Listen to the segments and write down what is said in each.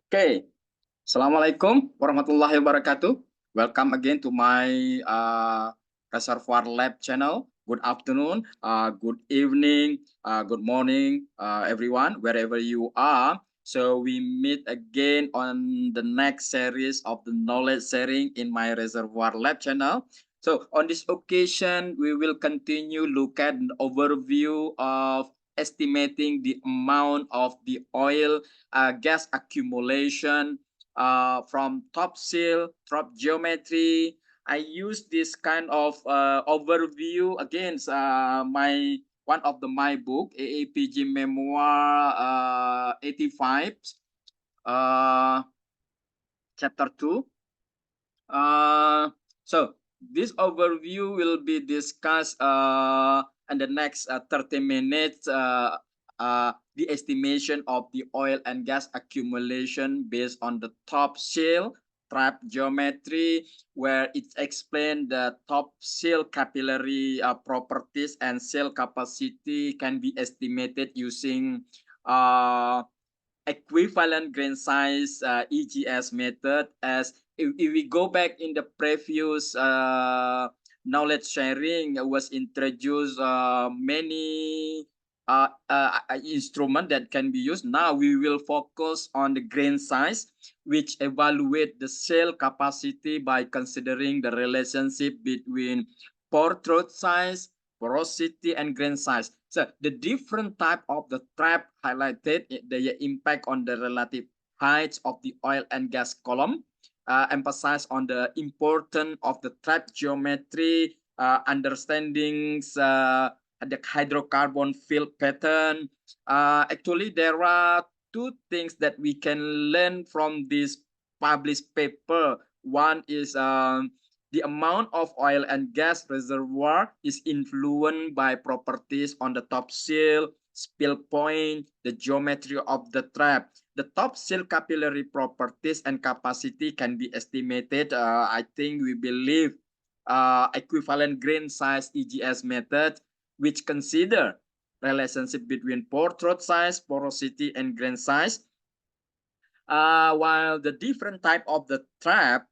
Okay, Assalamualaikum warahmatullahi wabarakatuh. Welcome again to my Reservoir Lab channel. Good afternoon, good evening, good morning, everyone, wherever you are. So we meet again on the next series of the knowledge sharing in my Reservoir Lab channel. So on this occasion, we will continue look at an overview of estimating the amount of the oil gas accumulation from top seal, drop geometry. I use this kind of overview against my one of my book, AAPG Memoir 85, uh, chapter 2. Uh, so this overview will be discussed in the next 30 minutes. The estimation of the oil and gas accumulation based on the top shale trap geometry, where it's explained the top shale capillary properties and shale capacity can be estimated using equivalent grain size EGS method. As if we go back in the previous knowledge sharing was introduced many instrument that can be used. Now we will focus on the grain size, which evaluate the cell capacity by considering the relationship between pore-throat size, porosity, and grain size. So the different type of the trap highlighted the impact on the relative heights of the oil and gas column, emphasize on the importance of the trap geometry, understandings the hydrocarbon field pattern. Actually, there are two things that we can learn from this published paper. One is the amount of oil and gas reservoir is influenced by properties on the top seal, spill point, the geometry of the trap. The top seal capillary properties and capacity can be estimated. I think we believe equivalent grain size EGS method, which consider relationship between pore-throat size, porosity, and grain size. While the different type of the trap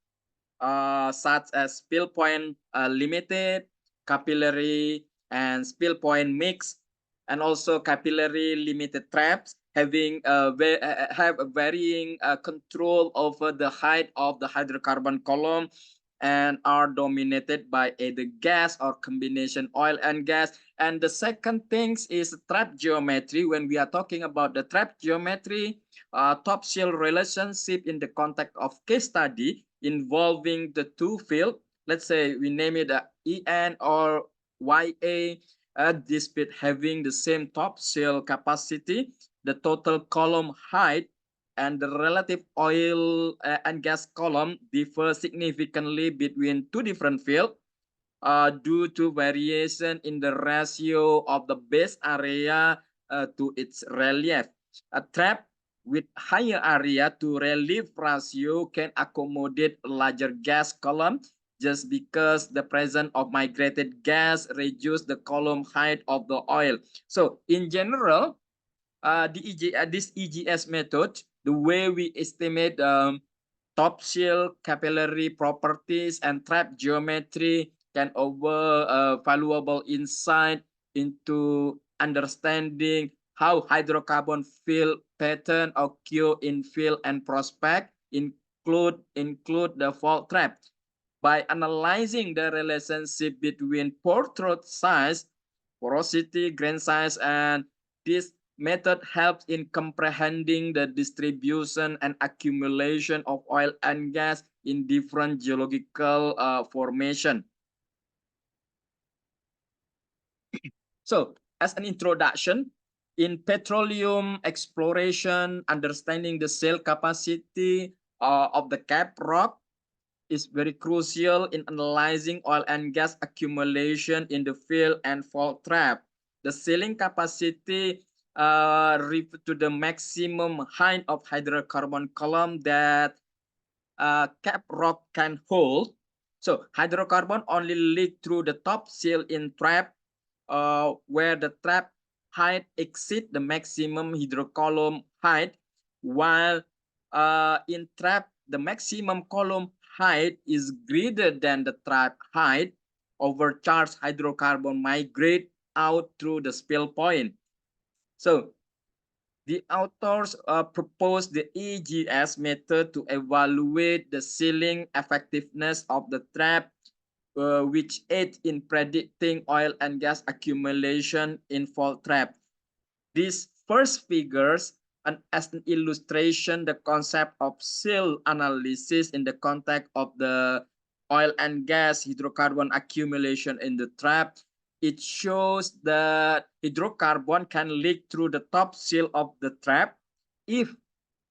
such as spill point limited, capillary, and spill point mix, and also capillary limited traps having have a varying control over the height of the hydrocarbon column and are dominated by either gas or combination oil and gas. And the second thing is trap geometry. When we are talking about the trap geometry, top shale relationship in the context of case study involving the two field, let's say we name it EN or YA, despite having the same top shale capacity, the total column height and the relative oil and gas column differ significantly between two different fields due to variation in the ratio of the base area to its relief. A trap with higher area to relief ratio can accommodate a larger gas column just because the presence of migrated gas reduce the column height of the oil. So in general, this EGS method, the way we estimate top shale capillary properties and trap geometry can offer valuable insight into understanding how hydrocarbon field pattern occur in field and prospect, include the fault trap. By analyzing the relationship between pore-throat size, porosity, grain size, and this method helps in comprehending the distribution and accumulation of oil and gas in different geological formation. So, as an introduction, in petroleum exploration, understanding the shale capacity of the cap rock is very crucial in analyzing oil and gas accumulation in the field and fault trap. The sealing capacity refer to the maximum height of hydrocarbon column that cap rock can hold. So hydrocarbon only leak through the top seal in trap where the trap height exceed the maximum hydrocolumn height, while in trap, the maximum column height is greater than the trap height. Overcharged hydrocarbon migrate out through the spill point. So the authors proposed the EGS method to evaluate the sealing effectiveness of the trap, which aids in predicting oil and gas accumulation in fault trap. These first figures, as an illustration, the concept of seal analysis in the context of the oil and gas hydrocarbon accumulation in the trap. It shows that hydrocarbon can leak through the top seal of the trap if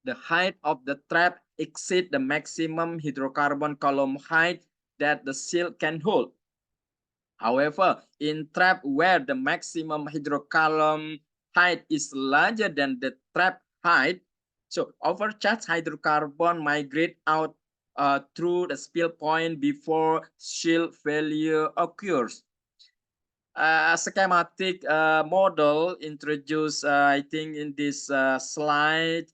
the height of the trap exceeds the maximum hydrocarbon column height that the seal can hold. However, in trap where the maximum hydrocarbon height is larger than the trap height, so overcharged hydrocarbon migrate out through the spill point before seal failure occurs. A schematic model introduced, I think, in this slide,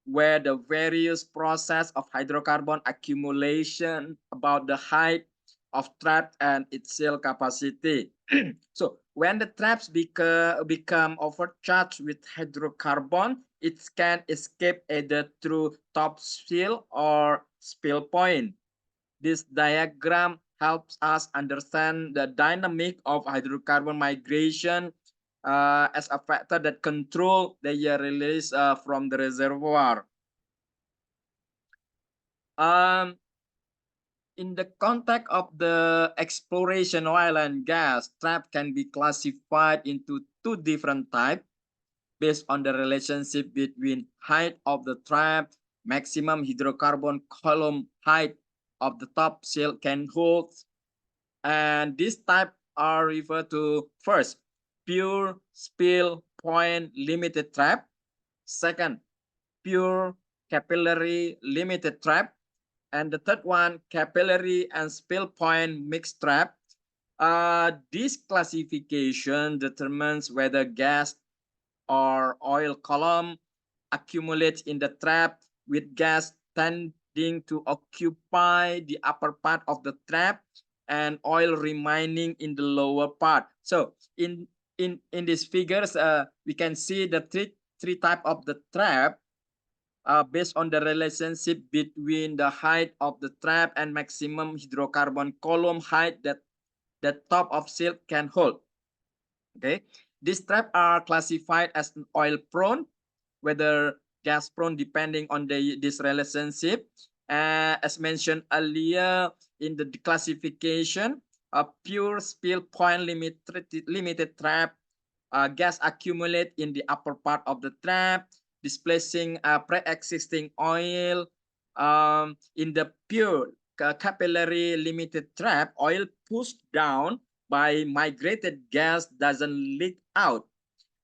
where the various process of hydrocarbon accumulation about the height of trap and its seal capacity. So when the traps become overcharged with hydrocarbon, it can escape either through top seal or spill point. This diagram helps us understand the dynamic of hydrocarbon migration as a factor that control their release from the reservoir. In the context of the exploration oil and gas, trap can be classified into two different types based on the relationship between height of the trap, maximum hydrocarbon column height of the top seal can hold. And these types are referred to first, pure spill point limited trap. Second, pure capillary limited trap. And the third one, capillary and spill point mixed trap. This classification determines whether gas or oil column accumulates in the trap, with gas tending to occupy the upper part of the trap and oil remaining in the lower part. So in these figures, we can see the three type of the trap based on the relationship between the height of the trap and maximum hydrocarbon column height that the top of seal can hold. Okay, these traps are classified as oil prone, whether gas prone, depending on this relationship. As mentioned earlier in the classification, a pure spill point limited trap, gas accumulate in the upper part of the trap, displacing pre-existing oil. In the pure capillary limited trap, oil pushed down by migrated gas doesn't leak out.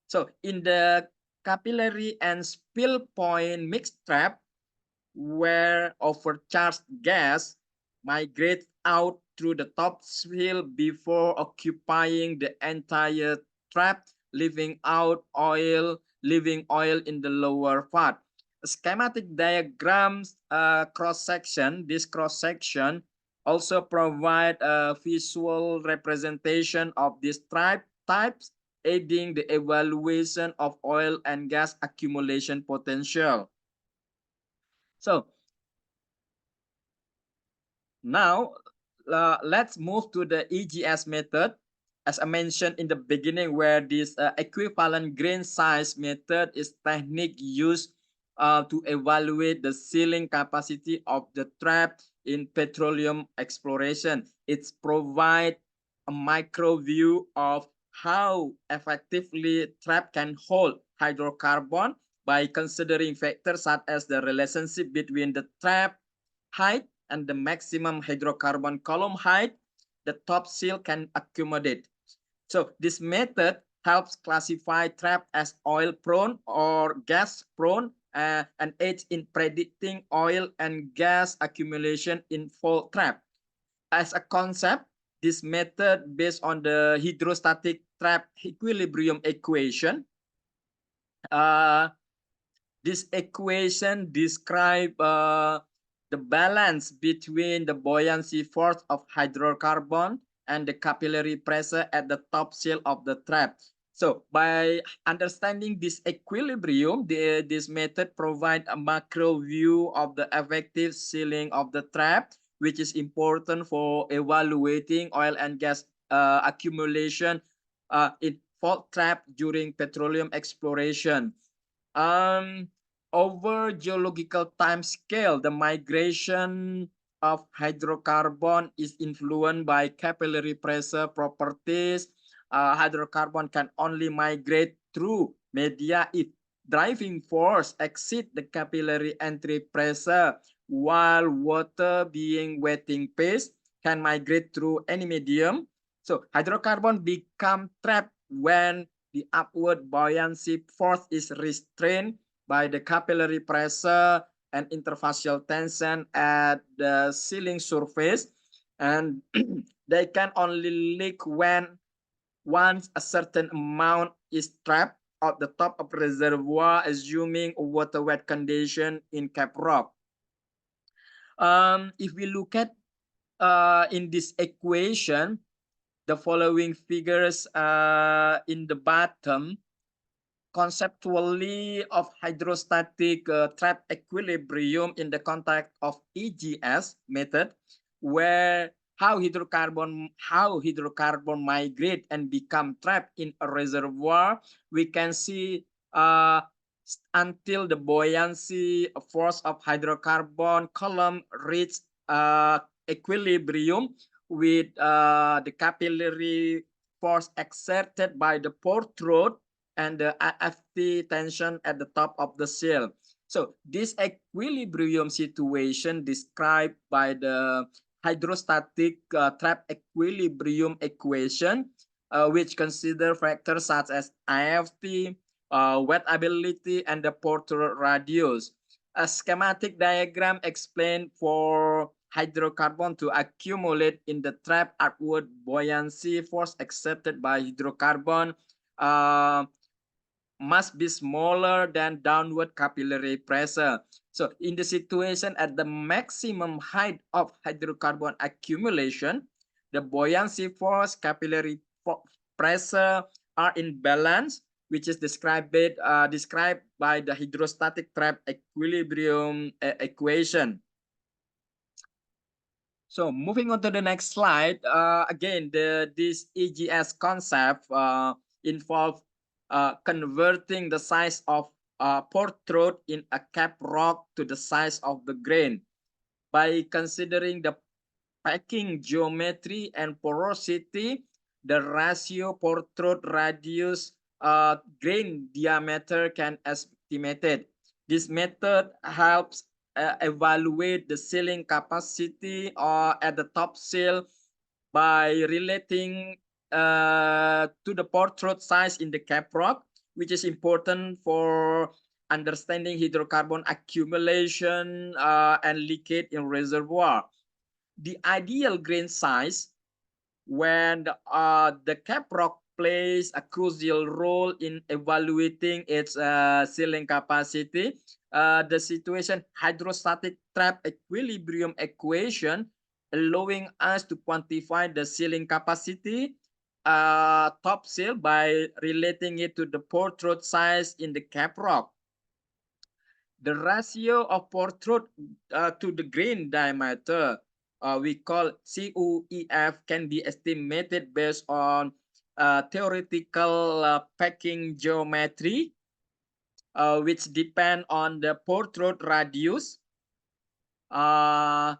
So in the capillary and spill point mixed trap, where overcharged gas migrates out through the top seal before occupying the entire trap, leaving oil in the lower part. Schematic diagrams cross-section, this cross-section also provide a visual representation of these types, aiding the evaluation of oil and gas accumulation potential. So now let's move to the EGS method. As I mentioned in the beginning, where this equivalent grain size method is technique used to evaluate the sealing capacity of the trap in petroleum exploration. It provides a micro view of how effectively trap can hold hydrocarbon by considering factors such as the relationship between the trap height and the maximum hydrocarbon column height the top seal can accommodate. So this method helps classify trap as oil prone or gas prone and aids in predicting oil and gas accumulation in fault trap. As a concept, this method based on the hydrostatic trap equilibrium equation. This equation describes the balance between the buoyancy force of hydrocarbon and the capillary pressure at the top seal of the trap. So by understanding this equilibrium, this method provides a macro view of the effective sealing of the trap, which is important for evaluating oil and gas accumulation in fault trap during petroleum exploration. Um, Over geological time scale, the migration of hydrocarbon is influenced by capillary pressure properties. Hydrocarbon can only migrate through media if driving force exceed the capillary entry pressure, while water being wetting phase can migrate through any medium. So hydrocarbon become trapped when the upward buoyancy force is restrained by the capillary pressure and interfacial tension at the sealing surface, and they can only leak when once a certain amount is trapped at the top of reservoir, assuming water wet condition in cap rock. If we look at in this equation, the following figures in the bottom conceptually of hydrostatic trap equilibrium in the context of EGS method, where how hydrocarbon migrate and become trapped in a reservoir. We can see until the buoyancy force of hydrocarbon column reach equilibrium with the capillary force exerted by the pore-throat and the AFT tension at the top of the seal. So this equilibrium situation described by the hydrostatic trap equilibrium equation, which consider factors such as AFT, wettability, and the pore-throat radius. A schematic diagram explained for hydrocarbon to accumulate in the trap upward buoyancy force exerted by hydrocarbon must be smaller than downward capillary pressure. So in the situation at the maximum height of hydrocarbon accumulation, the buoyancy force, capillary pressure are in balance, which is described by the hydrostatic trap equilibrium equation. So moving on to the next slide, again, this EGS concept involves converting the size of pore-throat in a cap rock to the size of the grain by considering the packing geometry and porosity. The ratio pore-throat radius grain diameter can estimated. This method helps evaluate the sealing capacity at the top seal by relating to the pore-throat size in the cap rock, which is important for understanding hydrocarbon accumulation and leakage in reservoir. The ideal grain size when the cap rock plays a crucial role in evaluating its sealing capacity. The situation hydrostatic trap equilibrium equation allowing us to quantify the sealing capacity top seal by relating it to the pore-throat size in the cap rock. The ratio of pore-throat to the grain diameter we call CUEF can be estimated based on theoretical packing geometry, which depend on the pore-throat radius R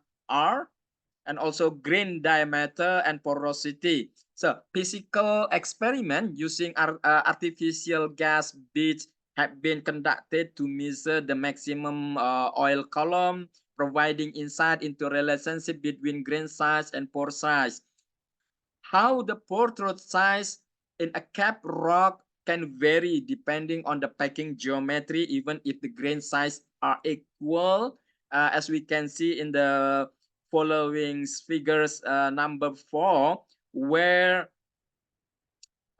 and also grain diameter and porosity. So physical experiment using artificial gas beads have been conducted to measure the maximum oil column, providing insight into relationship between grain size and pore size. How the pore-throat size in a cap rock can vary depending on the packing geometry, even if the grain size are equal, as we can see in the following figures number 4, where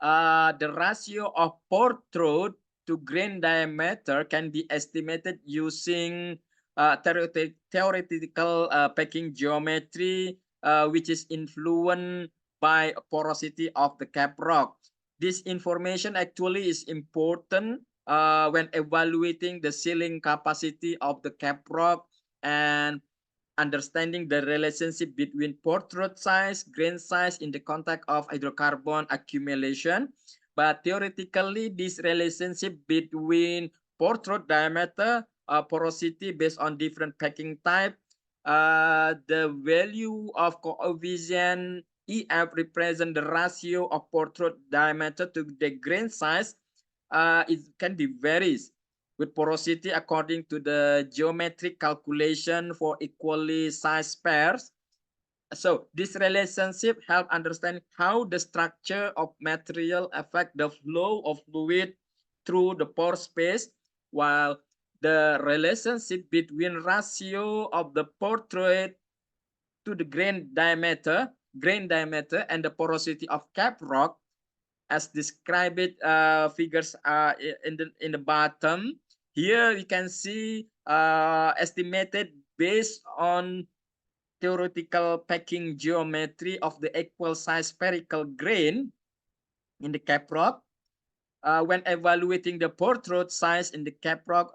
the ratio of pore-throat to grain diameter can be estimated using theoretical packing geometry, which is influenced by porosity of the cap rock. This information actually is important when evaluating the sealing capacity of the cap rock and understanding the relationship between pore-throat size, grain size in the context of hydrocarbon accumulation. But theoretically, this relationship between pore-throat diameter, porosity based on different packing type, the value of coefficient EF represent the ratio of pore-throat diameter to the grain size. It can be varies with porosity according to the geometric calculation for equally sized pairs. So this relationship help understand how the structure of material affect the flow of fluid through the pore space, while the relationship between ratio of the pore throat to the grain diameter and the porosity of cap rock as described figures in the bottom. Here you can see estimated based on theoretical packing geometry of the equal size spherical grain in the cap rock. When evaluating the pore throat size in the cap rock,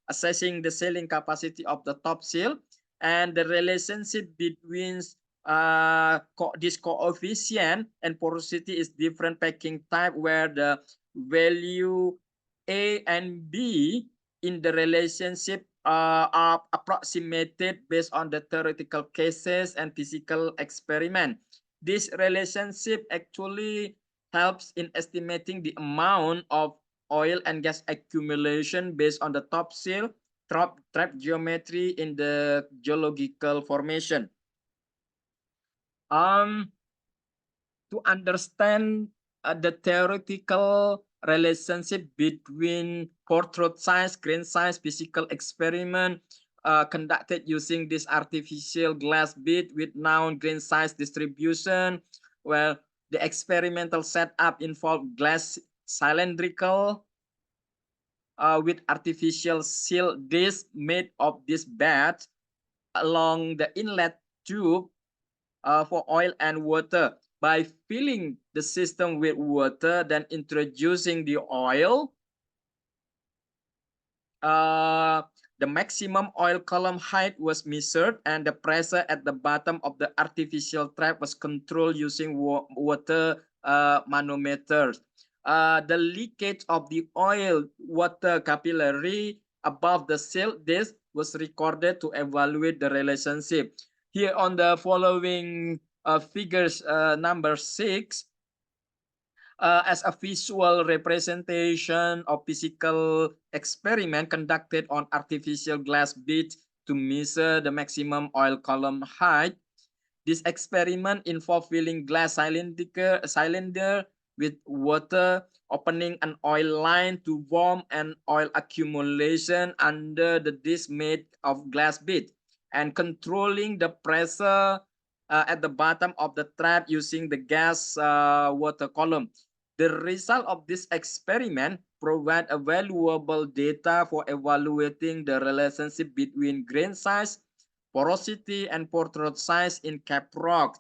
assessing the sealing capacity of the top seal and the relationship between this coefficient and porosity is different packing type where the value A and B in the relationship are approximated based on the theoretical cases and physical experiment. This relationship actually helps in estimating the amount of oil and gas accumulation based on the top seal trap geometry in the geological formation. To understand the theoretical relationship between pore-throat size, grain size, physical experiment conducted using this artificial glass bead with known grain size distribution. Well, the experimental setup involved glass cylindrical with artificial seal disc made of this bed along the inlet tube for oil and water. By filling the system with water, then introducing the oil, the maximum oil column height was measured and the pressure at the bottom of the artificial trap was controlled using water manometers. The leakage of the oil water capillary above the seal disc was recorded to evaluate the relationship. Here on the following figures number 6, as a visual representation of physical experiment conducted on artificial glass beads to measure the maximum oil column height. This experiment involved filling glass cylinder with water, opening an oil line to warm an oil accumulation under the disc made of glass bead, and controlling the pressure at the bottom of the trap using the gas water column. The result of this experiment provide a valuable data for evaluating the relationship between grain size, porosity, and pore-throat size in cap rock.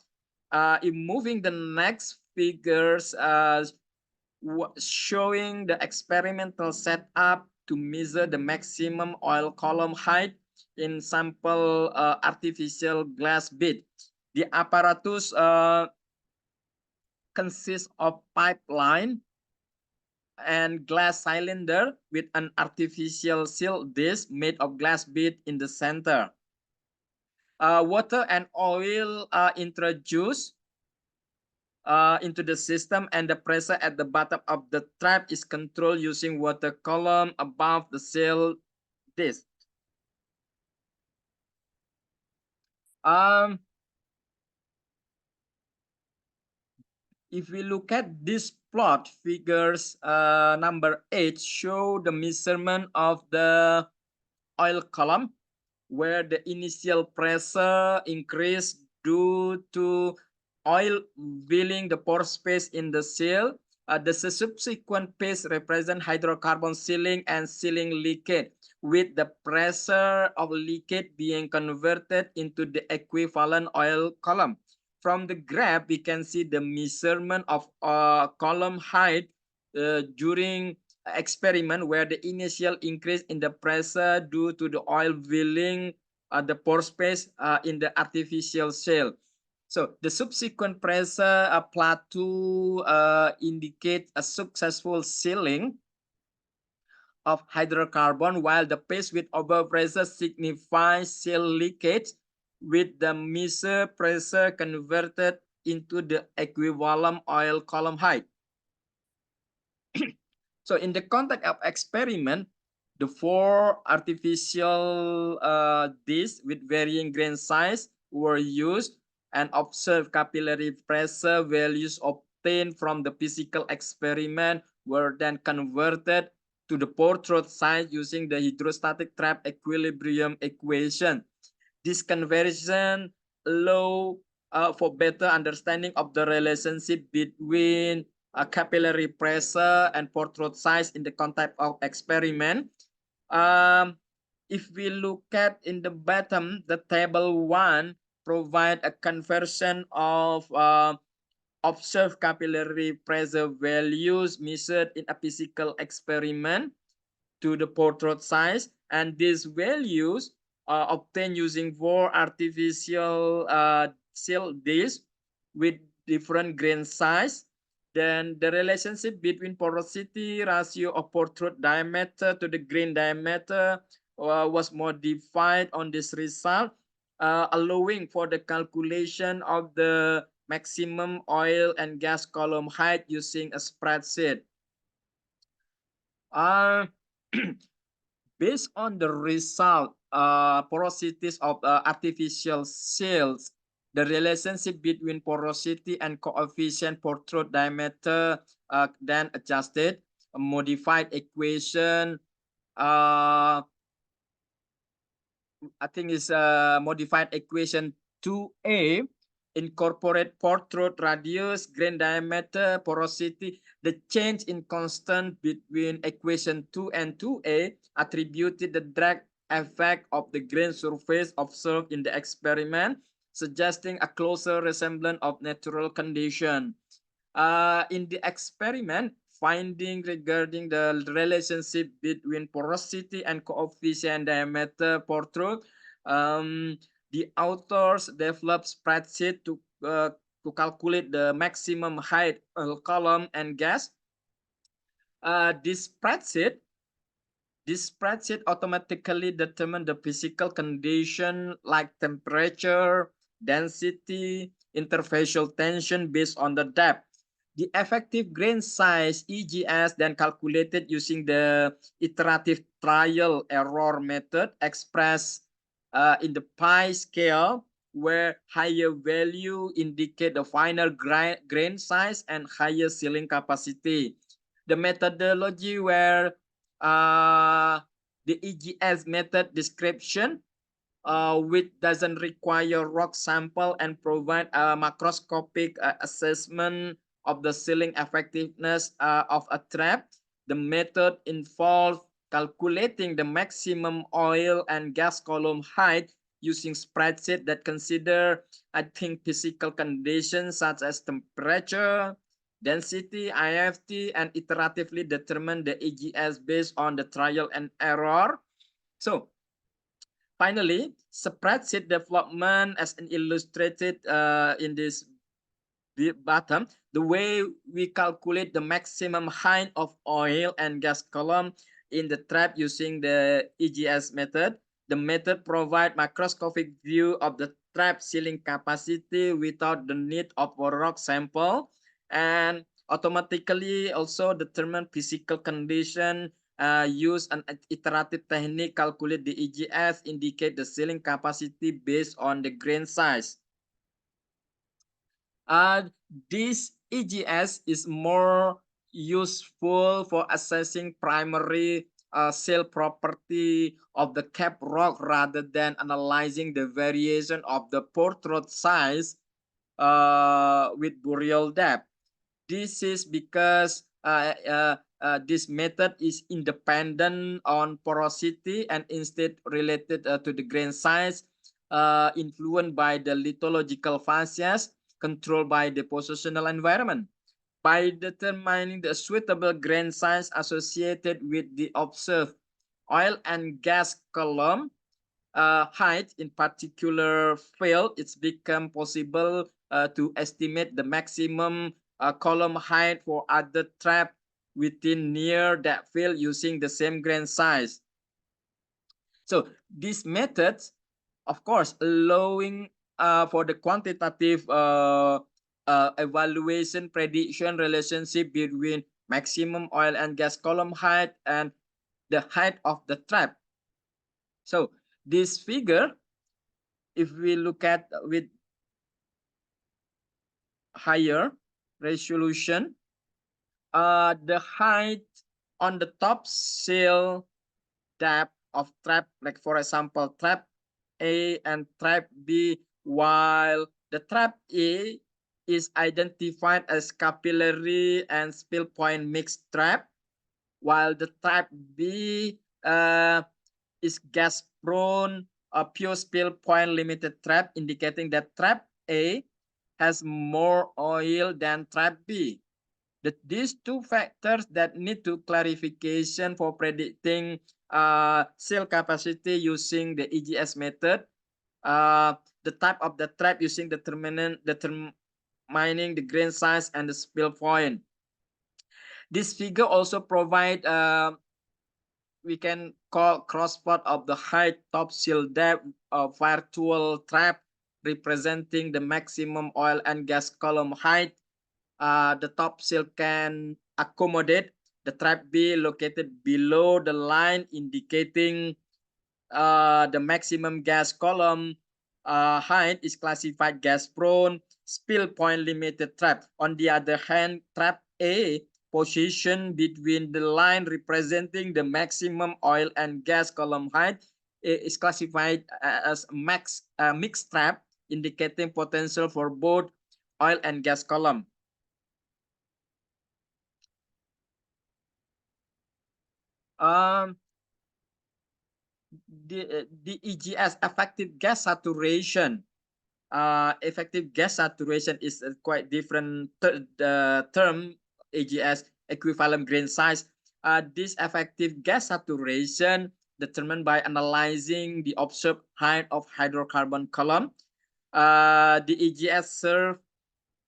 In moving the next figures, showing the experimental setup to measure the maximum oil column height in sample artificial glass bead. The apparatus consists of pipeline and glass cylinder with an artificial seal disc made of glass bead in the center. Water and oil are introduced into the system, and the pressure at the bottom of the trap is controlled using water column above the seal disc. If we look at this plot, figures number 8 show the measurement of the oil column, where the initial pressure increased due to oil filling the pore space in the seal. The subsequent phase represent hydrocarbon sealing and sealing leakage, with the pressure of leakage being converted into the equivalent oil column. From the graph, we can see the measurement of column height during experiment, where the initial increase in the pressure due to the oil filling the pore space in the artificial shell. So the subsequent pressure plateau indicates a successful sealing of hydrocarbon, while the phase with over pressure signifies seal leakage, with the measured pressure converted into the equivalent oil column height. So in the context of experiment, the four artificial discs with varying grain size were used, and observed capillary pressure values obtained from the physical experiment were then converted to the pore-throat size using the hydrostatic trap equilibrium equation. This conversion allow for better understanding of the relationship between capillary pressure and pore-throat size in the context of experiment. If we look at in the bottom, the table 1 provide a conversion of observed capillary pressure values measured in a physical experiment to the pore-throat size, and these values are obtained using four artificial seal discs with different grain size. Then the relationship between porosity ratio of pore-throat diameter to the grain diameter was modified on this result, allowing for the calculation of the maximum oil and gas column height using a spreadsheet. Based on the result porosities of artificial seals, the relationship between porosity and coefficient pore-throat diameter then adjusted. A modified equation I think is modified equation 2a, incorporate pore-throat radius, grain diameter, porosity. The change in constant between equation 2 and 2a attributed the drag effect of the grain surface observed in the experiment, suggesting a closer resemblance of natural condition. In the experiment, finding regarding the relationship between porosity and coefficient diameter pore-throat, the authors developed spreadsheet to calculate the maximum height column and gas. This spreadsheet automatically determines the physical condition like temperature, density, interfacial tension based on the depth. The effective grain size EGS then calculated using the iterative trial error method expressed in the pi scale, where higher value indicate the final grain size and higher sealing capacity. The methodology where the EGS method description, which doesn't require rock sample and provide a macroscopic assessment of the sealing effectiveness of a trap. The method involves calculating the maximum oil and gas column height using spreadsheet that consider, I think, physical conditions such as temperature, density, IFT, and iteratively determine the EGS based on the trial and error. So finally, spreadsheet development as illustrated in this bottom, the way we calculate the maximum height of oil and gas column in the trap using the EGS method. The method provides macroscopic view of the trap sealing capacity without the need of a rock sample, and automatically also determine physical condition. Use an iterative technique, calculate the EGS, indicate the sealing capacity based on the grain size. This EGS is more useful for assessing primary seal property of the cap rock rather than analyzing the variation of the pore-throat size with burial depth. This is because this method is independent on porosity and instead related to the grain size, influenced by the lithological fascias controlled by the positional environment. By determining the suitable grain size associated with the observed oil and gas column height in particular field, it's become possible to estimate the maximum column height for other trap within near that field using the same grain size. So these methods, of course, allowing for the quantitative evaluation prediction relationship between maximum oil and gas column height and the height of the trap. So this figure, if we look at with higher resolution, the height on the top seal depth of trap, like for example, trap A and trap B, while the trap A is identified as capillary and spill point mixed trap, while the trap B is gas prone pure spill point limited trap, indicating that trap A has more oil than trap B. These two factors that need to clarification for predicting seal capacity using the EGS method, the type of the trap using determining the grain size and the spill point. This figure also provide we can call crossplot of the height top seal depth of virtual trap representing the maximum oil and gas column height. The top seal can accommodate the trap B located below the line indicating the maximum gas column height is classified gas prone spill point limited trap. On the other hand, trap A position between the line representing the maximum oil and gas column height is classified as mixed trap, indicating potential for both oil and gas column. Um, the EGS effective gas saturation. Effective gas saturation is a quite different term. EGS equivalent grain size. This effective gas saturation determined by analyzing the observed height of hydrocarbon column. The EGS serve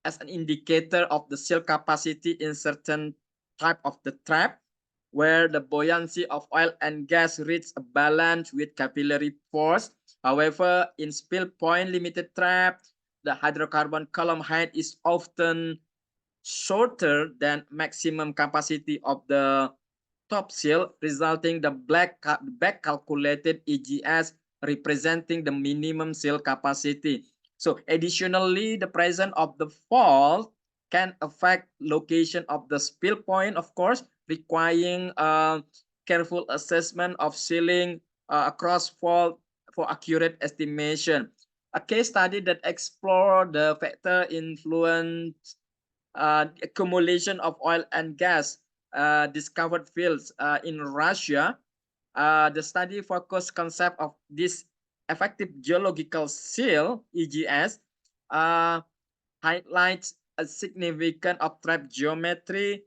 as an indicator of the seal capacity in certain type of the trap, where the buoyancy of oil and gas reaches a balance with capillary force. However, in spill point limited trap, the hydrocarbon column height is often shorter than maximum capacity of the top seal, resulting the back calculated EGS representing the minimum seal capacity. So additionally, the presence of the fault can affect location of the spill point, of course, requiring careful assessment of sealing across fault for accurate estimation. A case study that explored the factor influence accumulation of oil and gas discovered fields in Russia. The study focused concept of this effective geological seal (EGS) uh, highlights a significant of trap geometry,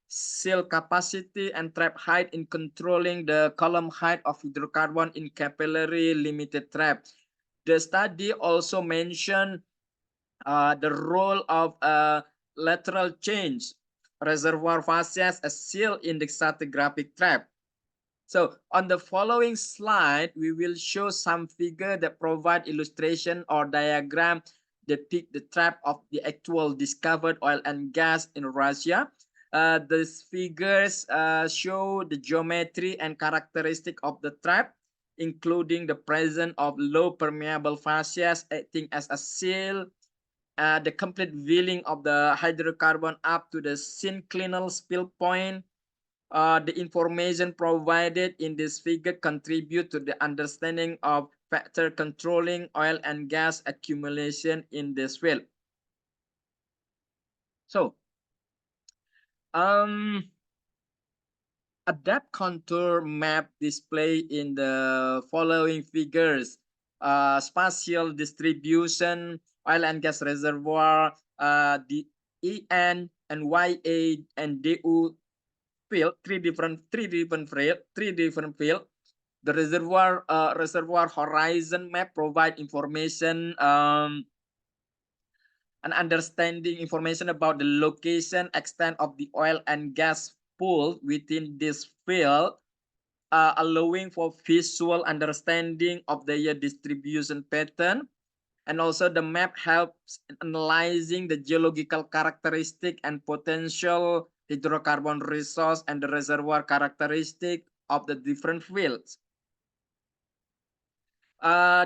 seal capacity, and trap height in controlling the column height of hydrocarbon in capillary limited trap. The study also mentioned the role of lateral change reservoir fascias as seal in the stratigraphic trap. So on the following slide, we will show some figure that provide illustration or diagram depict the trap of the actual discovered oil and gas in Russia. These figures show the geometry and characteristic of the trap, including the presence of low permeable fascias acting as a seal, the complete veiling of the hydrocarbon up to the synclinal spill point. The information provided in this figure contribute to the understanding of factor controlling oil and gas accumulation in this field. So A depth contour map display in the following figures: spatial distribution, oil and gas reservoir, the EN and YA and DU field, three different field. The reservoir horizon map provide information and understanding information about the location, extent of the oil and gas pool within this field, allowing for visual understanding of the distribution pattern. And also the map helps in analyzing the geological characteristic and potential hydrocarbon resource and the reservoir characteristic of the different fields.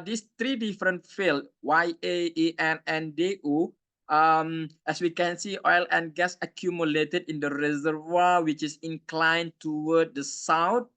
These three different fields, YA, EN, and DU, as we can see, oil and gas accumulated in the reservoir, which is inclined toward the south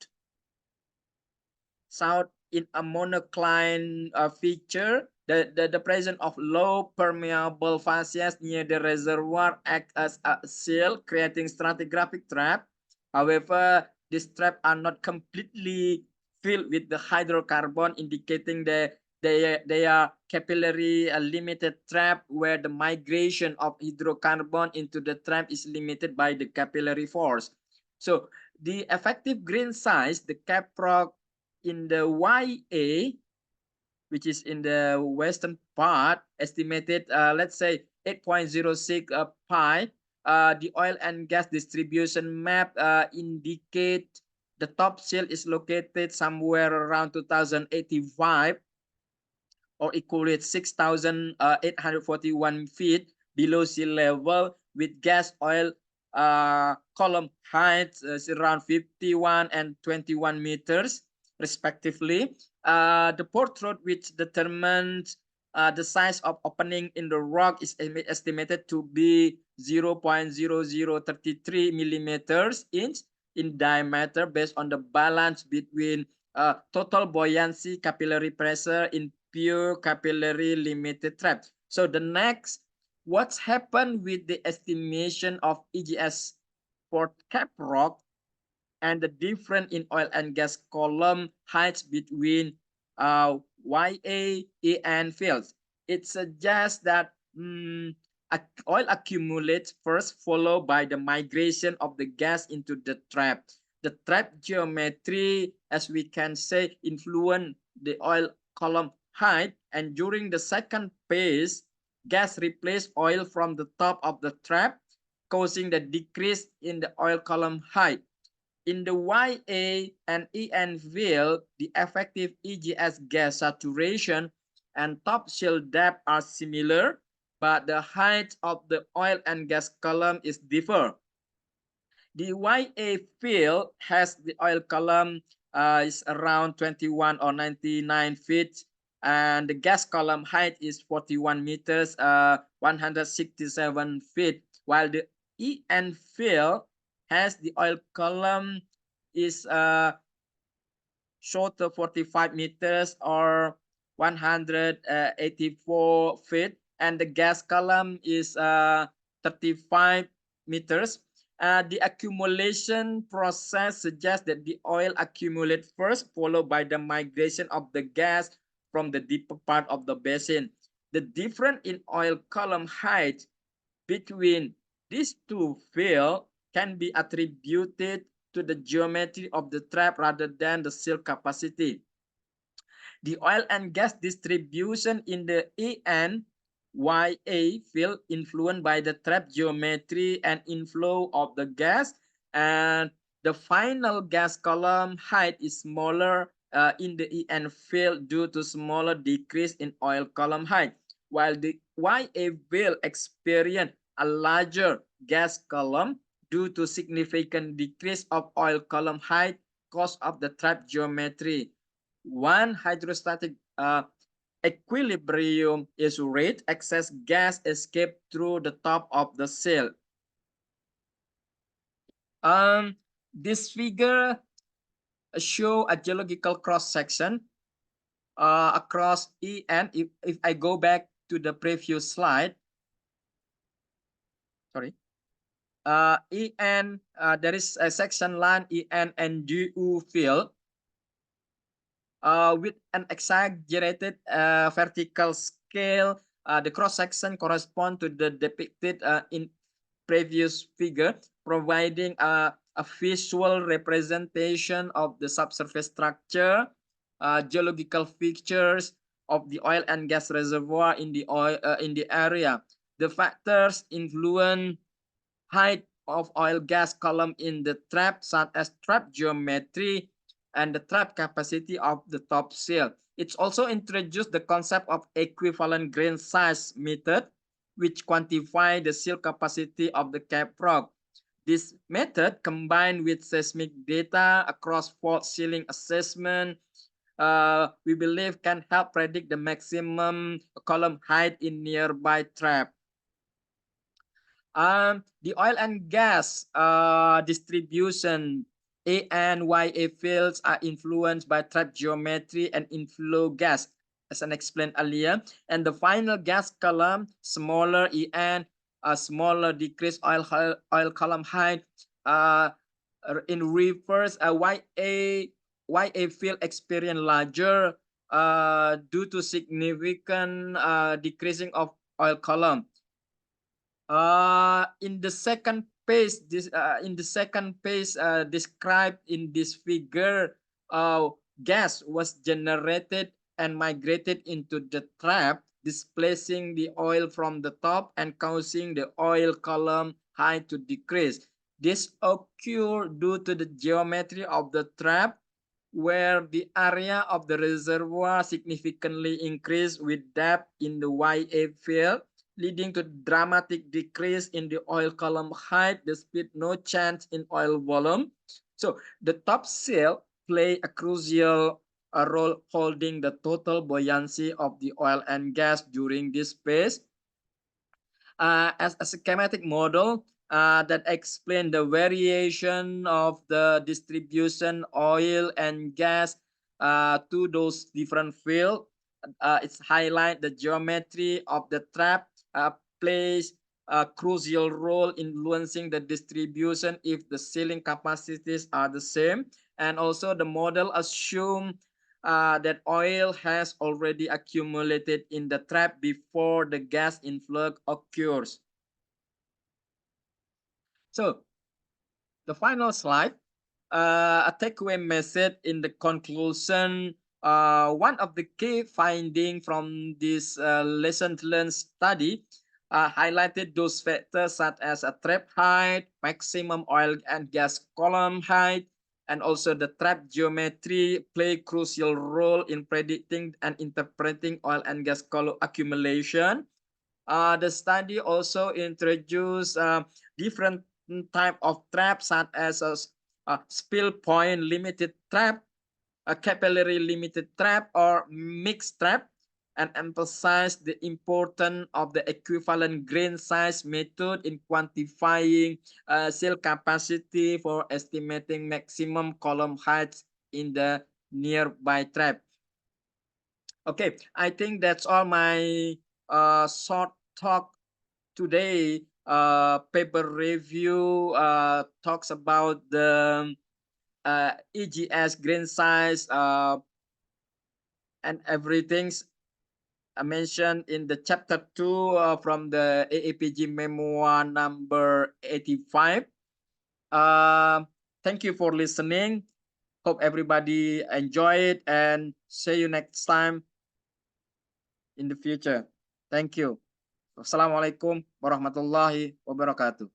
in a monocline feature. The presence of low permeable facies near the reservoir act as a seal, creating stratigraphic trap. However, these traps are not completely filled with the hydrocarbon, indicating that they are capillary-limited trap, where the migration of hydrocarbon into the trap is limited by the capillary force. So the effective grain size, the caprock in the YA, which is in the western part, estimated, let's say 8.06 pi. The oil and gas distribution map indicate the top shale is located somewhere around 2085, or equate 6,841 feet below sea level, with gas oil column heights around 51 and 21 meters respectively. The pore-throat, which determines the size of opening in the rock, is estimated to be 0.0033 millimeters in diameter, based on the balance between total buoyancy, capillary pressure in pure capillary-limited trap. So the next, what's happened with the estimation of EGS for caprock and the difference in oil and gas column heights between YA, EN fields? It suggests that oil accumulates first, followed by the migration of the gas into the trap. The trap geometry, as we can say, influence the oil column height, and during the second phase, gas replaced oil from the top of the trap, causing the decrease in the oil column height. In the YA and EN field, the effective EGS gas saturation and top shale depth are similar, but the height of the oil and gas column is differ. The YA field has the oil column is around 21 or 99 feet, and the gas column height is 41 meters, 167 feet, while the EN field has the oil column is shorter, 45 meters or 184 feet, and the gas column is 35 meters. The accumulation process suggests that the oil accumulates first, followed by the migration of the gas from the deeper part of the basin. The difference in oil column height between these two fields can be attributed to the geometry of the trap rather than the seal capacity. The oil and gas distribution in the EN YA field influenced by the trap geometry and inflow of the gas, and the final gas column height is smaller in the EN field due to smaller decrease in oil column height, while the YA field experience a larger gas column due to significant decrease of oil column height cause of the trap geometry. One hydrostatic equilibrium is reached, excess gas escape through the top of the shale. This figure show a geological cross section across EN. If I go back to the previous slide, sorry. En, there is a section line En and Du field with an exaggerated vertical scale. The cross section correspond to the depicted in previous figure, providing a visual representation of the subsurface structure, geological features of the oil and gas reservoir in the area. The factors influence height of oil gas column in the trap, such as trap geometry and the trap capacity of the top seal. It's also introduced the concept of equivalent grain size method, which quantify the seal capacity of the cap rock. This method, combined with seismic data across fault sealing assessment, we believe can help predict the maximum column height in nearby trap. The oil and gas distribution A and YA fields are influenced by trap geometry and inflow gas, as I explained earlier. And the final gas column, smaller EN, a smaller decreased oil column height. In reverse, YA field experience larger due to significant decreasing of oil column. In the second page, described in this figure, gas was generated and migrated into the trap, displacing the oil from the top and causing the oil column height to decrease. This occurred due to the geometry of the trap, where the area of the reservoir significantly increased with depth in the YA field, leading to dramatic decrease in the oil column height despite no change in oil volume. So the top seal play a crucial role holding the total buoyancy of the oil and gas during this phase. As a schematic model that explain the variation of the distribution oil and gas to those different fields. It's highlight the geometry of the trap plays a crucial role influencing the distribution if the sealing capacities are the same. And also the model assume that oil has already accumulated in the trap before the gas influx occurs. So the final slide, a takeaway message in the conclusion. One of the key findings from this lesson learned study highlighted those factors such as a trap height, maximum oil and gas column height, and also the trap geometry play crucial role in predicting and interpreting oil and gas column accumulation. The study also introduced different type of traps such as a spill point limited trap, a capillary limited trap, or mixed trap, and emphasize the importance of the equivalent grain size method in quantifying seal capacity for estimating maximum column heights in the nearby trap. Okay, I think that's all my short talk today. Paper review talks about the EGS grain size and everything's mentioned in the chapter 2 from the AAPG memoir number 85. Thank you for listening. Hope everybody enjoy it and see you next time in the future. Thank you. Wassalamualaikum warahmatullahi wabarakatuh.